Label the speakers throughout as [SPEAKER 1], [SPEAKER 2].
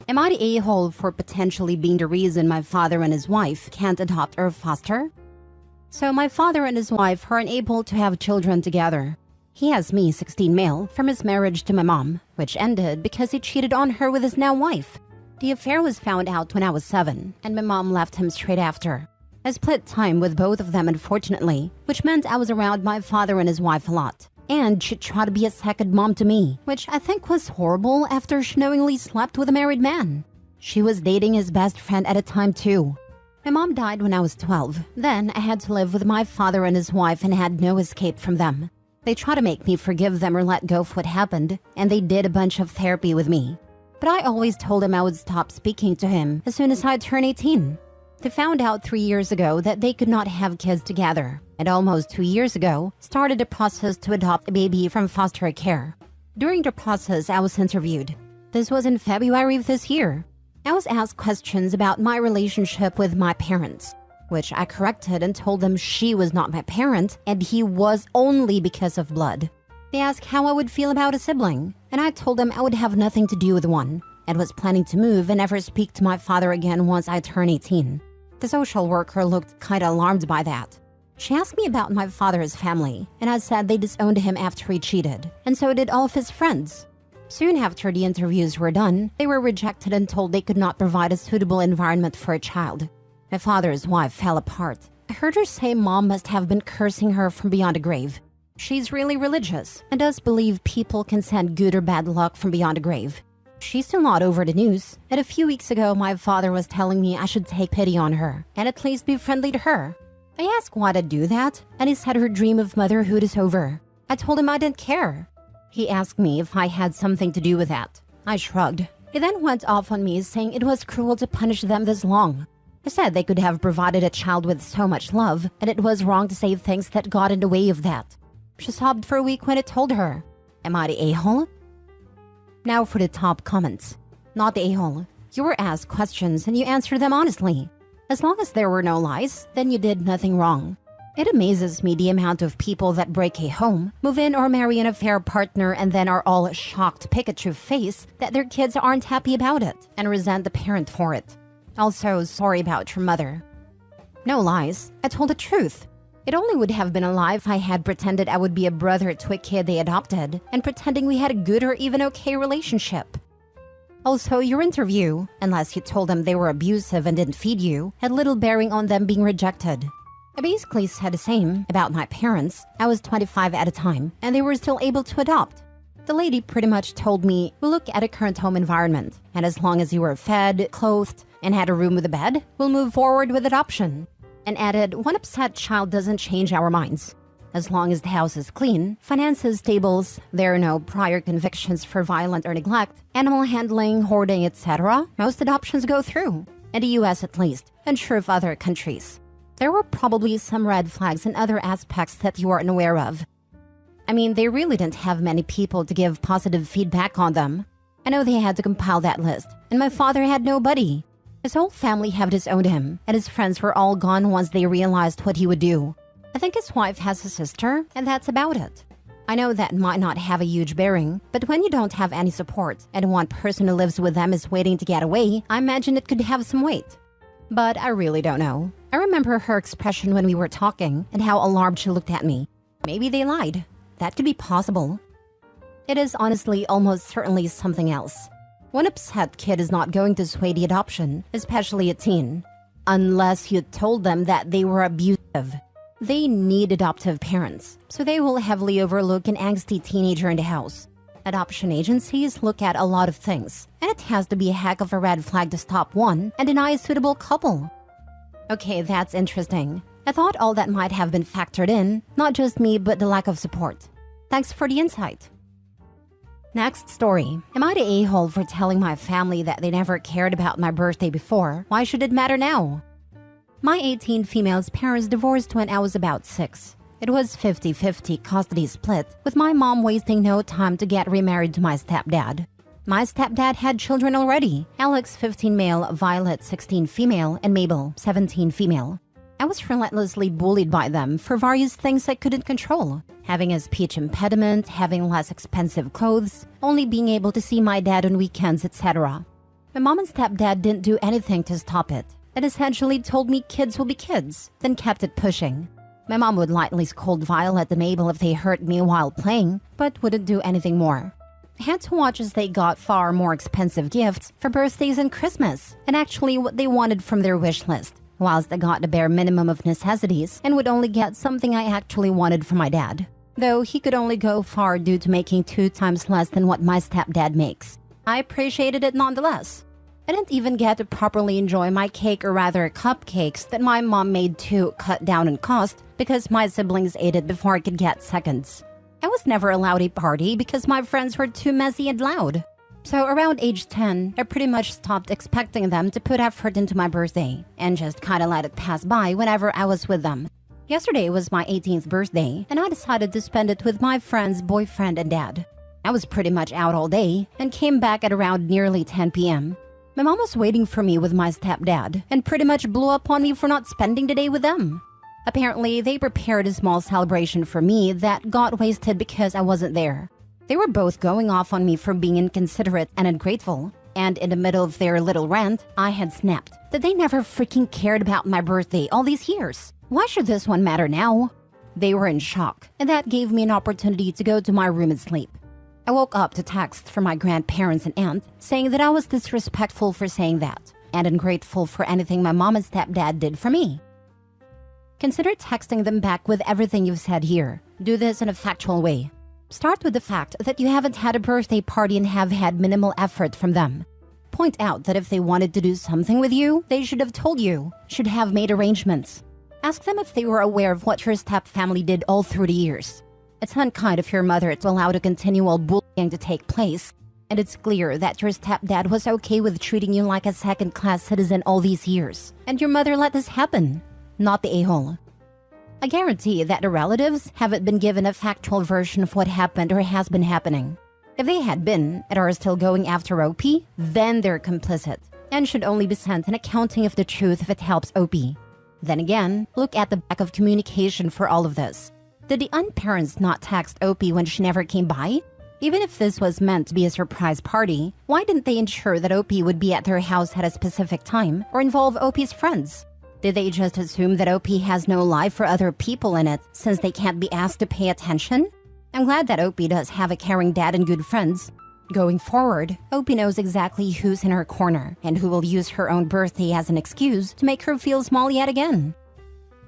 [SPEAKER 1] Am I the a-hole for potentially being the reason my father and his wife can't adopt or foster? So my father and his wife are unable to have children together. He has me, 16 male, from his marriage to my mom, which ended because he cheated on her with his now wife. The affair was found out when I was 7, and my mom left him straight after. I split time with both of them unfortunately, which meant I was around my father and his wife a lot. And she tried to be a second mom to me, which I think was horrible after she knowingly slept with a married man. She was dating his best friend at a time too. My mom died when I was 12. Then I had to live with my father and his wife and had no escape from them. They tried to make me forgive them or let go of what happened, and they did a bunch of therapy with me. But I always told him I would stop speaking to him as soon as I turned 18. They found out 3 years ago that they could not have kids together, and almost 2 years ago started a process to adopt a baby from foster care. During the process, I was interviewed. This was in February of this year. I was asked questions about my relationship with my parents, which I corrected and told them she was not my parent and he was only because of blood. They asked how I would feel about a sibling, and I told them I would have nothing to do with one, and was planning to move and never speak to my father again once I turned 18. The social worker looked kinda alarmed by that. She asked me about my father's family, and I said they disowned him after he cheated, and so did all of his friends. Soon after the interviews were done, they were rejected and told they could not provide a suitable environment for a child. My father's wife fell apart. I heard her say mom must have been cursing her from beyond the grave. She's really religious and does believe people can send good or bad luck from beyond the grave. She's still not over the news, and a few weeks ago my father was telling me I should take pity on her and at least be friendly to her. I asked why to do that, and he said her dream of motherhood is over. I told him I didn't care. He asked me if I had something to do with that. I shrugged. He then went off on me saying it was cruel to punish them this long. I said they could have provided a child with so much love, and it was wrong to say things that got in the way of that. She sobbed for a week when I told her. Am I the a-hole? Now for the top comments. Not the a-hole. You were asked questions and you answered them honestly. As long as there were no lies, then you did nothing wrong. It amazes me the amount of people that break a home, move in or marry an affair partner and then are all shocked Pikachu face that their kids aren't happy about it and resent the parent for it. Also, sorry about your mother. No lies. I told the truth. It only would have been a lie if I had pretended I would be a brother to a kid they adopted and pretending we had a good or even okay relationship. Also, your interview, unless you told them they were abusive and didn't feed you, had little bearing on them being rejected. I basically said the same about my parents. I was 25 at a time, and they were still able to adopt. The lady pretty much told me, we'll look at a current home environment, and as long as you were fed, clothed, and had a room with a bed, we'll move forward with adoption. And added, one upset child doesn't change our minds. As long as the house is clean, finances stable, there are no prior convictions for violence or neglect, animal handling, hoarding, etc., most adoptions go through. In the US at least, unsure of other countries. There were probably some red flags and other aspects that you aren't aware of. I mean, they really didn't have many people to give positive feedback on them. I know they had to compile that list, and my father had nobody. His whole family have disowned him, and his friends were all gone once they realized what he would do. I think his wife has a sister, and that's about it. I know that might not have a huge bearing, but when you don't have any support, and one person who lives with them is waiting to get away, I imagine it could have some weight. But I really don't know. I remember her expression when we were talking, and how alarmed she looked at me. Maybe they lied. That could be possible. It is honestly almost certainly something else. One upset kid is not going to sway the adoption, especially a teen. Unless you told them that they were abusive. They need adoptive parents, so they will heavily overlook an angsty teenager in the house. Adoption agencies look at a lot of things, and it has to be a heck of a red flag to stop one and deny a suitable couple. Okay, that's interesting. I thought all that might have been factored in, not just me but the lack of support. Thanks for the insight. Next story. Am I the a-hole for telling my family that they never cared about my birthday before? Why should it matter now? My 18 female's parents divorced when I was about 6. It was 50-50 custody split, with my mom wasting no time to get remarried to my stepdad. My stepdad had children already, Alex 15 male, Violet 16 female, and Mabel 17 female. I was relentlessly bullied by them for various things I couldn't control. Having a speech impediment, having less expensive clothes, only being able to see my dad on weekends, etc. My mom and stepdad didn't do anything to stop it, and essentially told me kids will be kids, then kept it pushing. My mom would lightly scold Violet and Mabel if they hurt me while playing, but wouldn't do anything more. I had to watch as they got far more expensive gifts for birthdays and Christmas, and actually what they wanted from their wish list, whilst I got the bare minimum of necessities and would only get something I actually wanted from my dad. Though he could only go far due to making 2 times less than what my stepdad makes. I appreciated it nonetheless. I didn't even get to properly enjoy my cake, or rather cupcakes, that my mom made to cut down on cost because my siblings ate it before I could get seconds. I was never allowed a party because my friends were too messy and loud. So around age 10, I pretty much stopped expecting them to put effort into my birthday and just kinda let it pass by whenever I was with them. Yesterday was my 18th birthday, and I decided to spend it with my friend's boyfriend and dad. I was pretty much out all day and came back at around nearly 10 p.m. My mom was waiting for me with my stepdad and pretty much blew up on me for not spending the day with them. Apparently, they prepared a small celebration for me that got wasted because I wasn't there. They were both going off on me for being inconsiderate and ungrateful, and in the middle of their little rant, I had snapped that they never freaking cared about my birthday all these years. Why should this one matter now? They were in shock, and that gave me an opportunity to go to my room and sleep. I woke up to texts from my grandparents and aunt saying that I was disrespectful for saying that, and ungrateful for anything my mom and stepdad did for me. Consider texting them back with everything you've said here. Do this in a factual way. Start with the fact that you haven't had a birthday party and have had minimal effort from them. Point out that if they wanted to do something with you, they should have told you, should have made arrangements. Ask them if they were aware of what your step-family did all through the years. It's unkind of your mother to allow the continual bullying to take place, and it's clear that your stepdad was okay with treating you like a second-class citizen all these years, and your mother let this happen, not the a-hole. I guarantee that the relatives haven't been given a factual version of what happened or has been happening. If they had been and are still going after OP, then they're complicit and should only be sent an accounting of the truth if it helps OP. Then again, look at the back of communication for all of this. Did the unparents not text OP when she never came by? Even if this was meant to be a surprise party, why didn't they ensure that OP would be at their house at a specific time or involve OP's friends? Did they just assume that OP has no life for other people in it since they can't be asked to pay attention? I'm glad that OP does have a caring dad and good friends. Going forward, OP knows exactly who's in her corner and who will use her own birthday as an excuse to make her feel small yet again.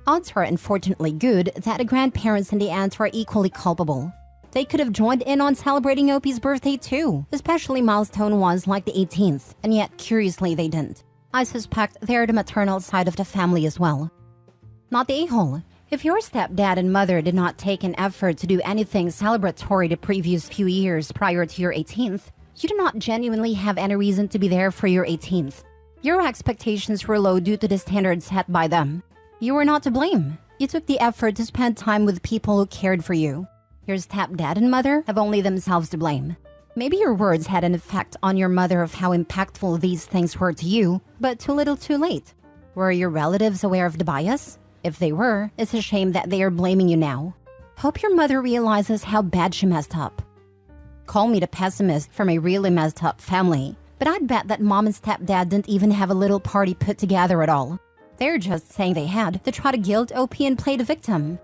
[SPEAKER 1] Odds are unfortunately good that the grandparents and the aunts are equally culpable. They could have joined in on celebrating OP's birthday too, especially milestone ones like the 18th, and yet curiously they didn't. I suspect they're the maternal side of the family as well. Not the a-hole. If your stepdad and mother did not take an effort to do anything celebratory the previous few years prior to your 18th, you do not genuinely have any reason to be there for your 18th. Your expectations were low due to the standards set by them. You were not to blame. You took the effort to spend time with people who cared for you. Your stepdad and mother have only themselves to blame. Maybe your words had an effect on your mother of how impactful these things were to you, but too little too late. Were your relatives aware of the bias? If they were, it's a shame that they are blaming you now. Hope your mother realizes how bad she messed up. Call me the pessimist from a really messed up family, but I'd bet that mom and stepdad didn't even have a little party put together at all. They're just saying they had to try to guilt OP and play the victim.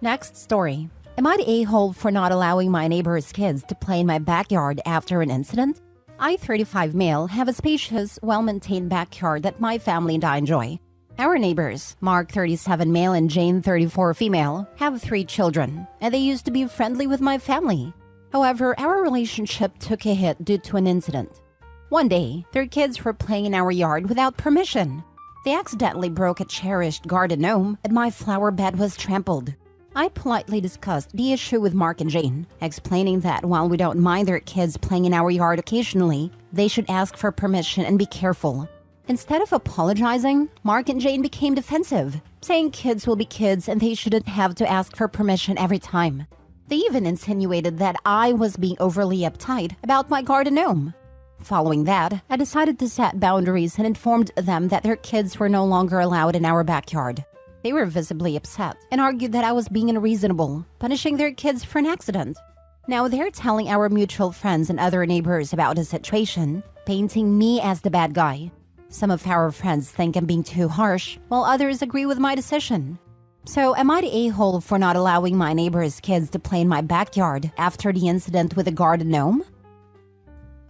[SPEAKER 1] Next story. Am I the a-hole for not allowing my neighbor's kids to play in my backyard after an incident? I, 35 male, have a spacious, well-maintained backyard that my family and I enjoy. Our neighbors, Mark, 37 male, and Jane, 34 female, have 3 children, and they used to be friendly with my family. However, our relationship took a hit due to an incident. One day, their kids were playing in our yard without permission. They accidentally broke a cherished garden gnome, and my flower bed was trampled. I politely discussed the issue with Mark and Jane, explaining that while we don't mind their kids playing in our yard occasionally, they should ask for permission and be careful. Instead of apologizing, Mark and Jane became defensive, saying kids will be kids and they shouldn't have to ask for permission every time. They even insinuated that I was being overly uptight about my garden gnome. Following that, I decided to set boundaries and informed them that their kids were no longer allowed in our backyard. They were visibly upset and argued that I was being unreasonable, punishing their kids for an accident. Now they're telling our mutual friends and other neighbors about the situation, painting me as the bad guy. Some of our friends think I'm being too harsh, while others agree with my decision. So am I the a-hole for not allowing my neighbor's kids to play in my backyard after the incident with the garden gnome?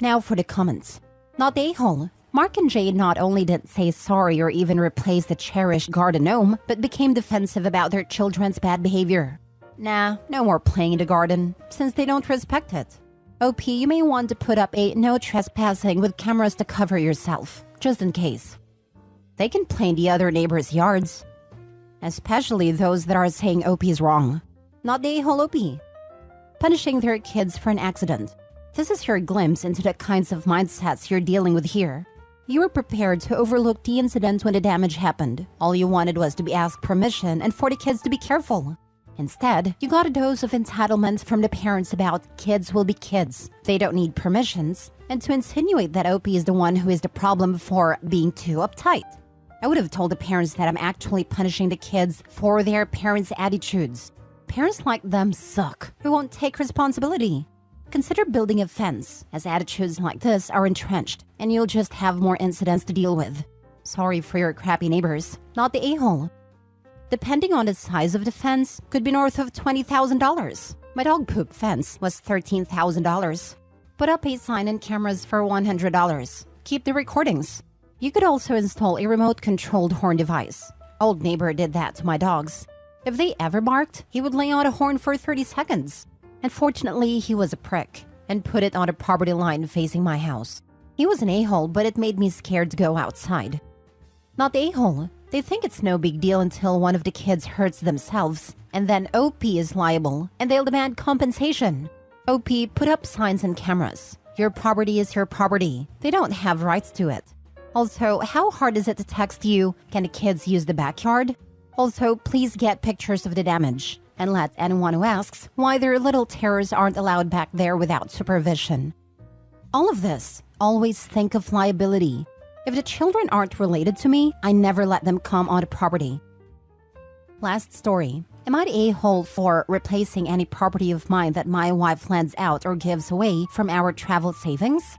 [SPEAKER 1] Now for the comments. Not the a-hole. Mark and Jade not only didn't say sorry or even replace the cherished garden gnome, but became defensive about their children's bad behavior. Nah, no more playing in the garden, since they don't respect it. OP, you may want to put up a no trespassing with cameras to cover yourself, just in case. They can play in the other neighbors' yards. Especially those that are saying OP's wrong. Not the a-hole OP. Punishing their kids for an accident. This is your glimpse into the kinds of mindsets you're dealing with here. You were prepared to overlook the incident when the damage happened. All you wanted was to be asked permission and for the kids to be careful. Instead, you got a dose of entitlement from the parents about kids will be kids. They don't need permissions. And to insinuate that OP is the one who is the problem for being too uptight. I would have told the parents that I'm actually punishing the kids for their parents' attitudes. Parents like them suck, who won't take responsibility. Consider building a fence, as attitudes like this are entrenched, and you'll just have more incidents to deal with. Sorry for your crappy neighbors, not the a-hole. Depending on the size of the fence, could be north of $20,000. My dog poop fence was $13,000. Put up a sign and cameras for $100. Keep the recordings. You could also install a remote-controlled horn device. Old neighbor did that to my dogs. If they ever barked, he would lay on a horn for 30 seconds. Unfortunately, he was a prick and put it on a property line facing my house. He was an a-hole, but it made me scared to go outside. Not the a-hole. They think it's no big deal until one of the kids hurts themselves, and then OP is liable, and they'll demand compensation. OP, put up signs and cameras. Your property is your property. They don't have rights to it. Also, how hard is it to text you, can the kids use the backyard? Also, please get pictures of the damage, and let anyone who asks why their little terrors aren't allowed back there without supervision. All of this, always think of liability. If the children aren't related to me, I never let them come on the property. Last story. Am I the a-hole for replacing any property of mine that my wife lends out or gives away from our travel savings?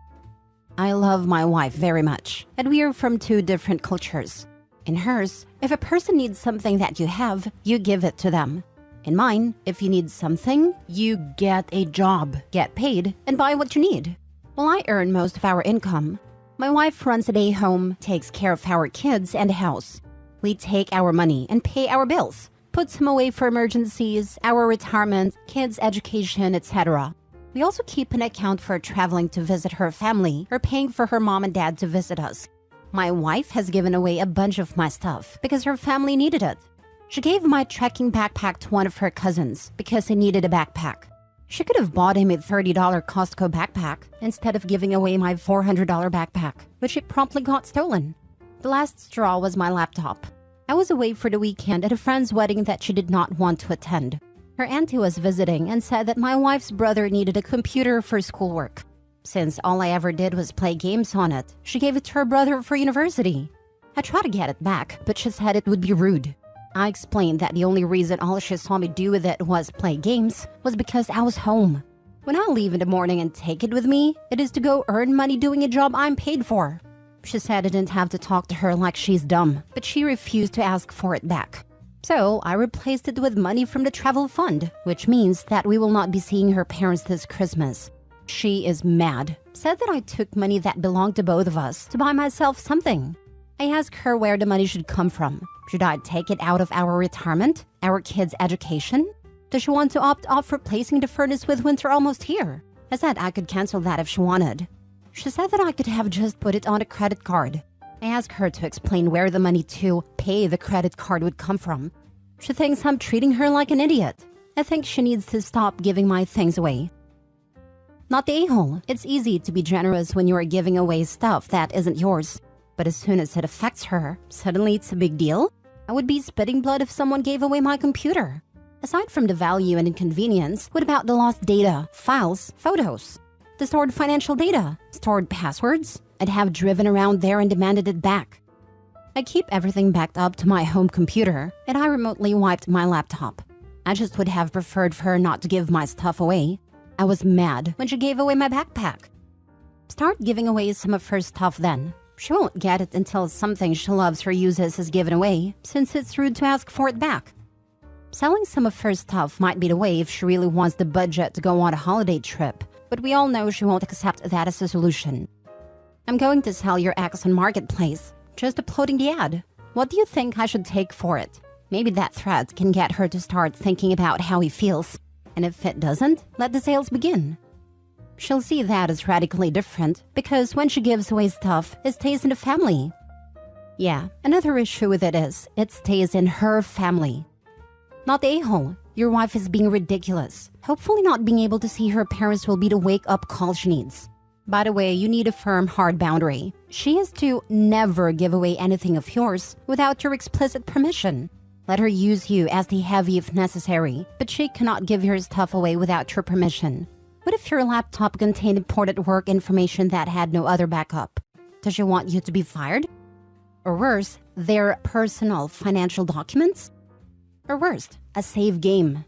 [SPEAKER 1] I love my wife very much, and we are from two different cultures. In hers, if a person needs something that you have, you give it to them. In mine, if you need something, you get a job, get paid, and buy what you need. Well, I earn most of our income. My wife runs a day home, takes care of our kids and the house. We take our money and pay our bills, put some away for emergencies, our retirement, kids' education, etc. We also keep an account for traveling to visit her family or paying for her mom and dad to visit us. My wife has given away a bunch of my stuff because her family needed it. She gave my trekking backpack to one of her cousins because he needed a backpack. She could have bought him a $30 Costco backpack instead of giving away my $400 backpack, which it promptly got stolen. The last straw was my laptop. I was away for the weekend at a friend's wedding that she did not want to attend. Her auntie was visiting and said that my wife's brother needed a computer for schoolwork. Since all I ever did was play games on it, she gave it to her brother for university. I tried to get it back, but she said it would be rude. I explained that the only reason all she saw me do with it was play games was because I was home. When I leave in the morning and take it with me, it is to go earn money doing a job I'm paid for. She said I didn't have to talk to her like she's dumb, but she refused to ask for it back. So I replaced it with money from the travel fund, which means that we will not be seeing her parents this Christmas. She is mad, said that I took money that belonged to both of us to buy myself something. I asked her where the money should come from. Should I take it out of our retirement, our kids' education? Does she want to opt off replacing the furnace with winter almost here? I said I could cancel that if she wanted. She said that I could have just put it on a credit card. I asked her to explain where the money to pay the credit card would come from. She thinks I'm treating her like an idiot. I think she needs to stop giving my things away. Not the a-hole. It's easy to be generous when you are giving away stuff that isn't yours. But as soon as it affects her, suddenly it's a big deal? I would be spitting blood if someone gave away my computer. Aside from the value and inconvenience, what about the lost data, files, photos? The stored financial data, stored passwords? I'd have driven around there and demanded it back. I keep everything backed up to my home computer, and I remotely wiped my laptop. I just would have preferred for her not to give my stuff away. I was mad when she gave away my backpack. Start giving away some of her stuff then. She won't get it until something she loves or uses is given away, since it's rude to ask for it back. Selling some of her stuff might be the way if she really wants the budget to go on a holiday trip, but we all know she won't accept that as a solution. I'm going to sell your ex on Marketplace, just uploading the ad. What do you think I should take for it? Maybe that threat can get her to start thinking about how he feels. And if it doesn't, let the sales begin. She'll see that as radically different because when she gives away stuff, it stays in the family. Yeah, another issue with it is, it stays in her family. Not the a-hole. Your wife is being ridiculous. Hopefully not being able to see her parents will be the wake-up call she needs. By the way, you need a firm, hard boundary. She is to never give away anything of yours without your explicit permission. Let her use you as the heavy if necessary, but she cannot give your stuff away without your permission. What if your laptop contained important work information that had no other backup? Does she want you to be fired? Or worse, their personal financial documents? Or worst, a save game.